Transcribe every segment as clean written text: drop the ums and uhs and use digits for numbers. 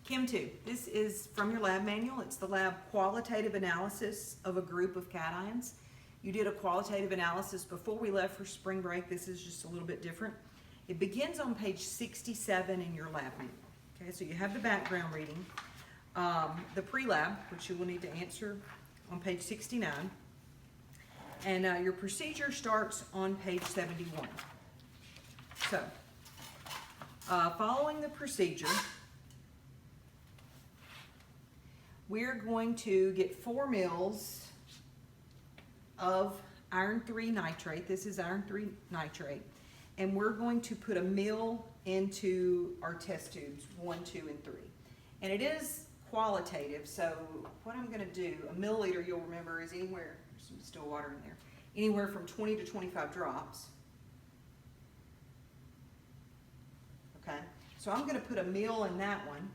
Chem 2, this is from your lab manual. It's the lab qualitative analysis of a group of cations. You did a qualitative analysis before we left for spring break. This is just a little bit different. It begins on page 67 in your lab manual. Okay, so you have the background reading, the pre-lab, which you will need to answer on page 69, and your procedure starts on page 71. So, following the procedure, we're going to get 4 mils of iron 3 nitrate. This is iron 3 nitrate. And we're going to put a mil into our test tubes, 1, 2, and 3. And it is qualitative, so what I'm going to do, a milliliter, you'll remember, is anywhere, there's some still water in there, anywhere from 20 to 25 drops. Okay, so I'm going to put a mil in that one,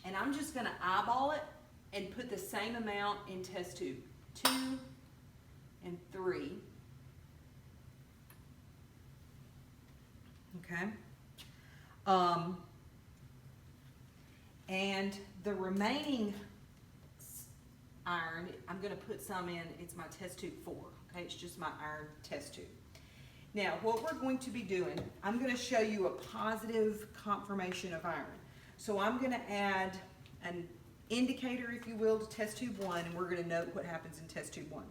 and I'm just going to eyeball it and put the same amount in test tube 2 and 3. Okay. And the remaining iron, I'm going to put some in, it's my test tube 4. Okay, it's just my iron test tube. Now, what we're going to be doing, I'm going to show you a positive conformation of iron. So I'm going to add an indicator, if you will, to test tube 1, and we're going to note what happens in test tube 1.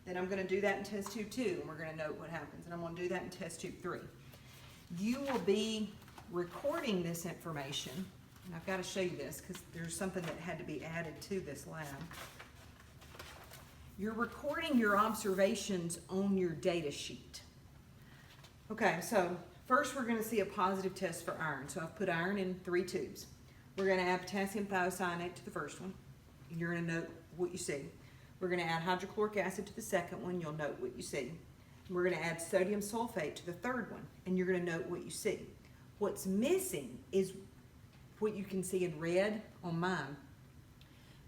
Then I'm going to do that in test tube 2, and we're going to note what happens. And I'm going to do that in test tube 3. You will be recording this information, and I've got to show you this because there's something that had to be added to this lab. You're recording your observations on your data sheet. Okay, so first we're going to see a positive test for iron. So I've put iron in 3 tubes. We're going to add potassium thiocyanate to the first one, and you're going to note what you see. We're going to add hydrochloric acid to the second one, you'll note what you see. We're going to add sodium sulfate to the third one, and you're going to note what you see. What's missing is what you can see in red on mine.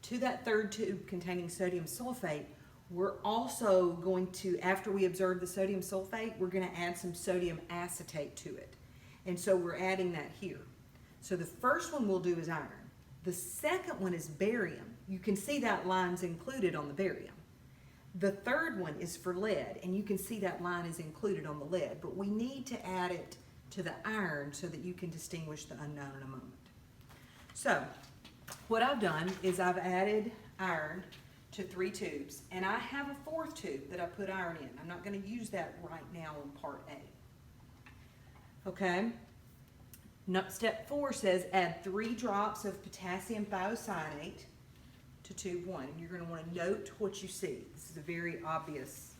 To that third tube containing sodium sulfate, we're also going to, after we observe the sodium sulfate, we're going to add some sodium acetate to it. And so we're adding that here. So the first one we'll do is iron. The second one is barium. You can see that line's included on the barium. The third one is for lead, and you can see that line is included on the lead, but we need to add it to the iron so that you can distinguish the unknown in a moment. So, what I've done is I've added iron to 3 tubes, and I have a 4th tube that I put iron in. I'm not going to use that right now on part A. Okay? Step 4 says add 3 drops of potassium thiocyanate to tube 1. And you're going to want to note what you see. This is a very obvious.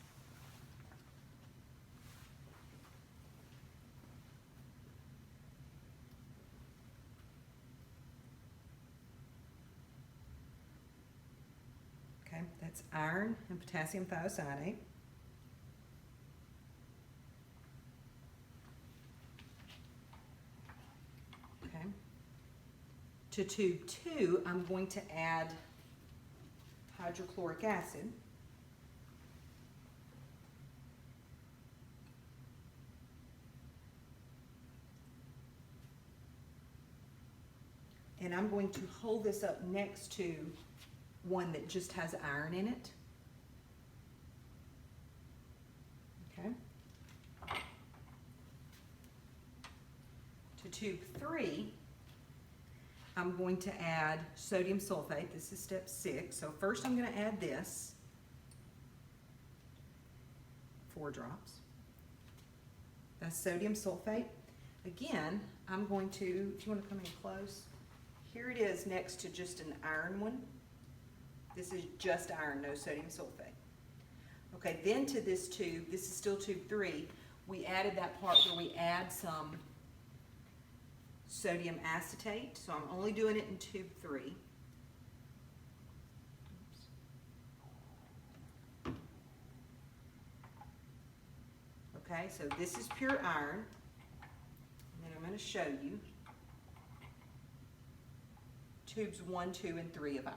Okay, that's iron and potassium thiocyanate. Okay. To tube 2, I'm going to add hydrochloric acid. And I'm going to hold this up next to one that just has iron in it. Okay. To tube 3, I'm going to add sodium sulfate. This is step 6. So first I'm going to add this, 4 drops. That's sodium sulfate. Again, I'm going to, if you want to come in close, here it is next to just an iron one. This is just iron, no sodium sulfate. Okay, then to this tube, this is still tube 3, we added that part where we add some sodium acetate, so I'm only doing it in tube 3. Okay, so this is pure iron, and then I'm going to show you tubes 1, 2, and 3 of iron.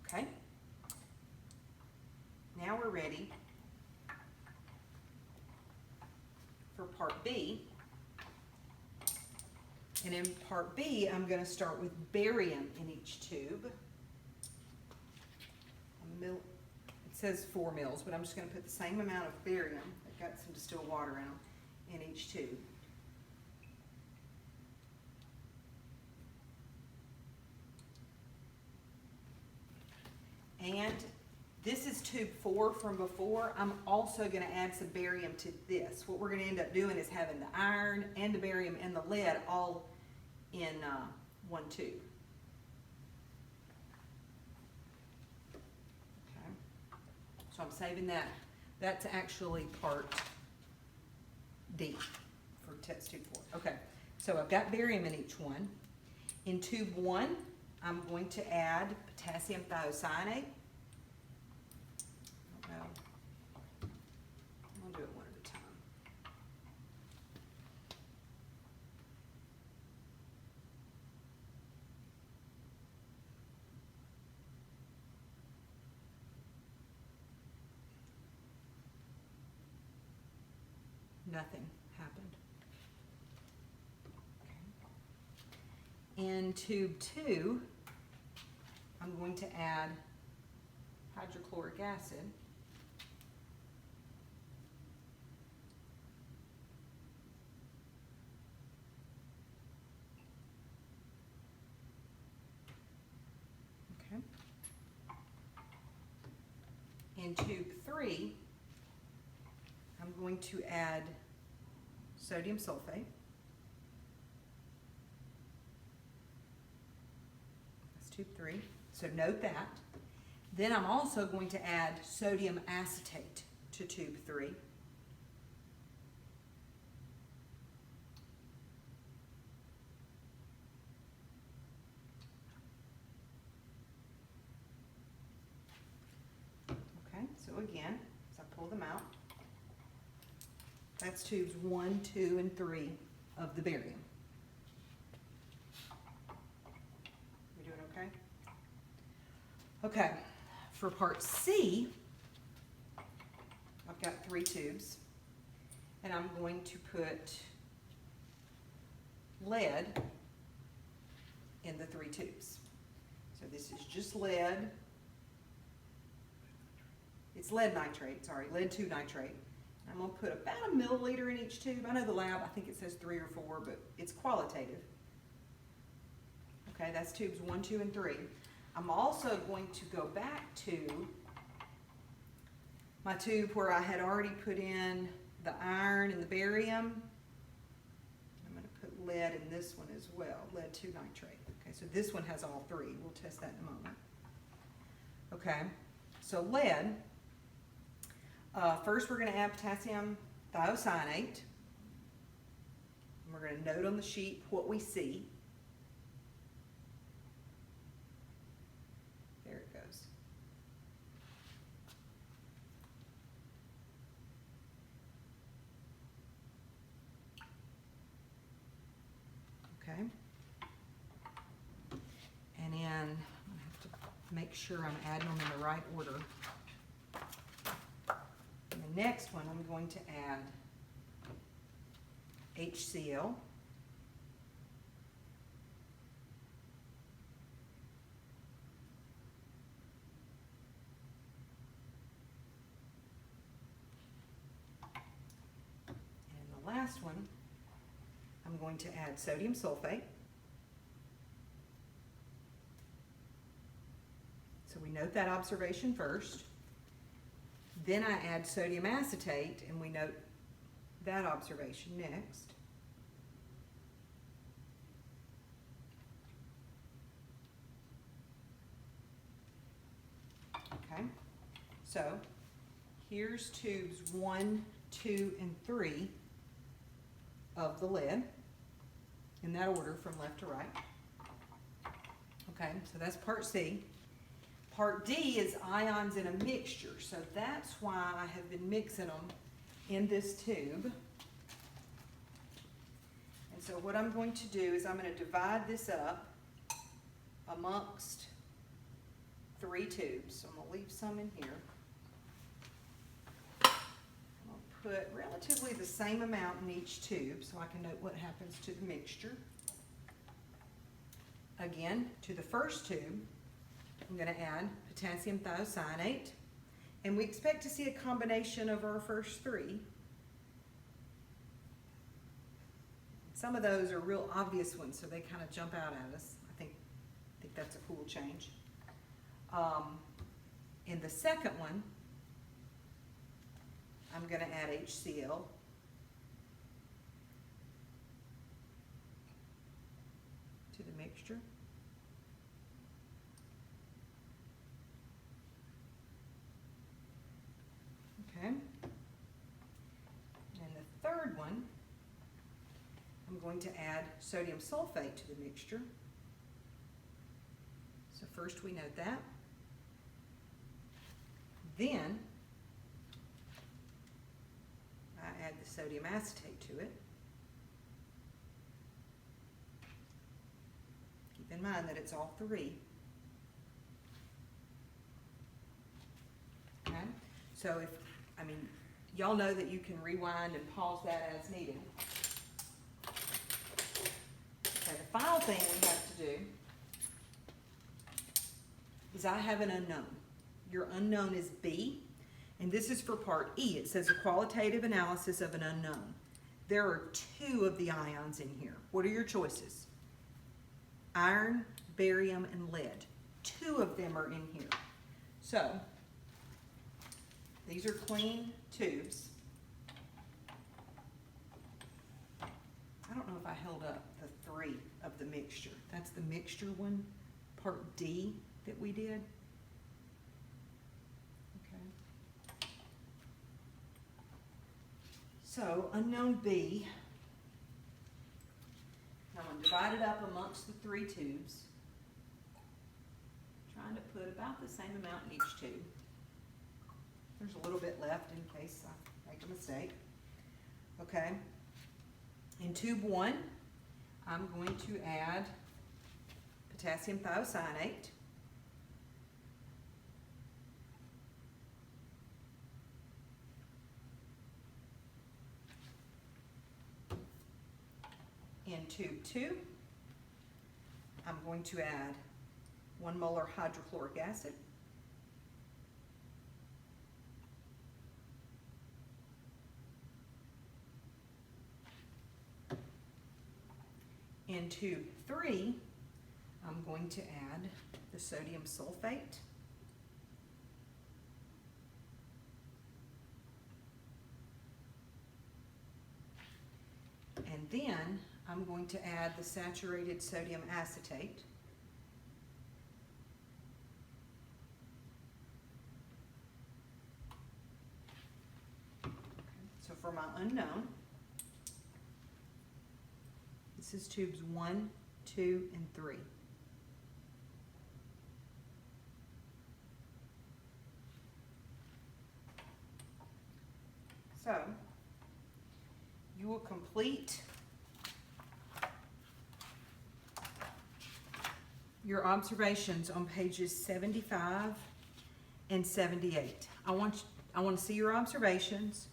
Okay, now we're ready for part B. And in part B, I'm going to start with barium in each tube. It says 4 mils, but I'm just going to put the same amount of barium, I've got some distilled water in them, in each tube. And this is tube 4 from before. I'm also going to add some barium to this. What we're going to end up doing is having the iron and the barium and the lead all in one tube. Okay. So I'm saving that. That's actually part D for test tube 4. Okay, so I've got barium in each one. In tube 1, I'm going to add potassium thiocyanate. Well, I'll do it one at a time. Nothing happened. Okay. In tube 2, I'm going to add hydrochloric acid. Okay. In tube 3, I'm going to add sodium sulfate. That's tube 3. So note that. Then I'm also going to add sodium acetate to tube 3. Okay, so again, as I pull them out, that's tubes 1, 2, and 3 of the barium. We doing okay? Okay, for part C, I've got 3 tubes, and I'm going to put lead in the 3 tubes. So this is just lead. It's lead nitrate, sorry, lead 2 nitrate. I'm going to put about a milliliter in each tube. I know the lab, I think it says 3 or 4, but it's qualitative. Okay, that's tubes 1, 2, and 3. I'm also going to go back to my tube where I had already put in the iron and the barium. I'm going to put lead in this one as well, lead 2 nitrate. Okay, so this one has all 3. We'll test that in a moment. Okay, so lead. First, we're going to add potassium thiocyanate. We're going to note on the sheet what we see. There it goes. Okay. And then I have to make sure I'm adding them in the right order. The next one, I'm going to add HCl. And the last one, I'm going to add sodium sulfate. So we note that observation first. Then I add sodium acetate, and we note that observation next. Okay, so here's tubes 1, 2, and 3 of the lead, in that order from left to right. Okay, so that's part C. Part D is ions in a mixture, so that's why I have been mixing them in this tube. And so what I'm going to do is I'm going to divide this up amongst 3 tubes. So I'm going to leave some in here. I'm going to put relatively the same amount in each tube so I can note what happens to the mixture. again, to the first tube, I'm going to add potassium thiocyanate. And we expect to see a combination of our first three. Some of those are real obvious ones, so they kind of jump out at us. I think that's a cool change. In the second one, I'm going to add HCl. To the mixture. Okay. And the third one, I'm going to add sodium sulfate to the mixture. So first we note that. Then I add the sodium acetate to it. Keep in mind that it's all three. Okay? So y'all know that you can rewind and pause that as needed. Okay, the final thing we have to do is I have an unknown. Your unknown is B, and this is for part E. It says a qualitative analysis of an unknown. There are two of the ions in here. What are your choices? Iron, barium, and lead. Two of them are in here. So, these are clean tubes. I don't know if I held up the three of the mixture. That's the mixture one, part D that we did. Okay. So, unknown B, I'm going to divide it up amongst the three tubes. Trying to put about the same amount in each tube. There's a little bit left in case I make a mistake. Okay. In tube 1, I'm going to add potassium thiocyanate. In tube 2, I'm going to add 1 molar hydrochloric acid. In tube 3, I'm going to add the sodium sulfate. And then I'm going to add the saturated sodium acetate. So for my unknown, this is tubes 1, 2, and 3. So, you will complete your observations on pages 75 and 78. I want to see your observations.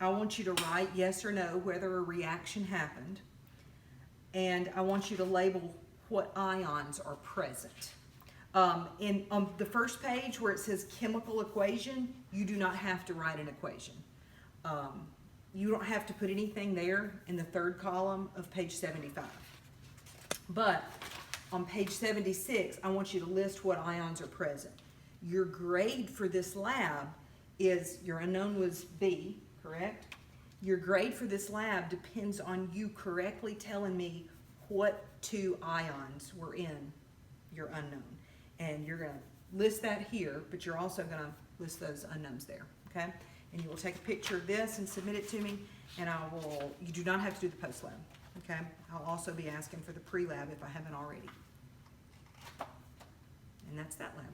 I want you to write yes or no whether a reaction happened. And I want you to label what ions are present. On the first page where it says chemical equation, you do not have to write an equation. You don't have to put anything there in the third column of page 75. But on page 76, I want you to list what ions are present. Your grade for this lab is, your unknown was B, correct? Your grade for this lab depends on you correctly telling me what two ions were in your unknown. And you're going to list that here, but you're also going to list those unknowns there, okay? And you will take a picture of this and submit it to me, and you do not have to do the post lab, okay? I'll also be asking for the pre-lab if I haven't already. And that's that lab.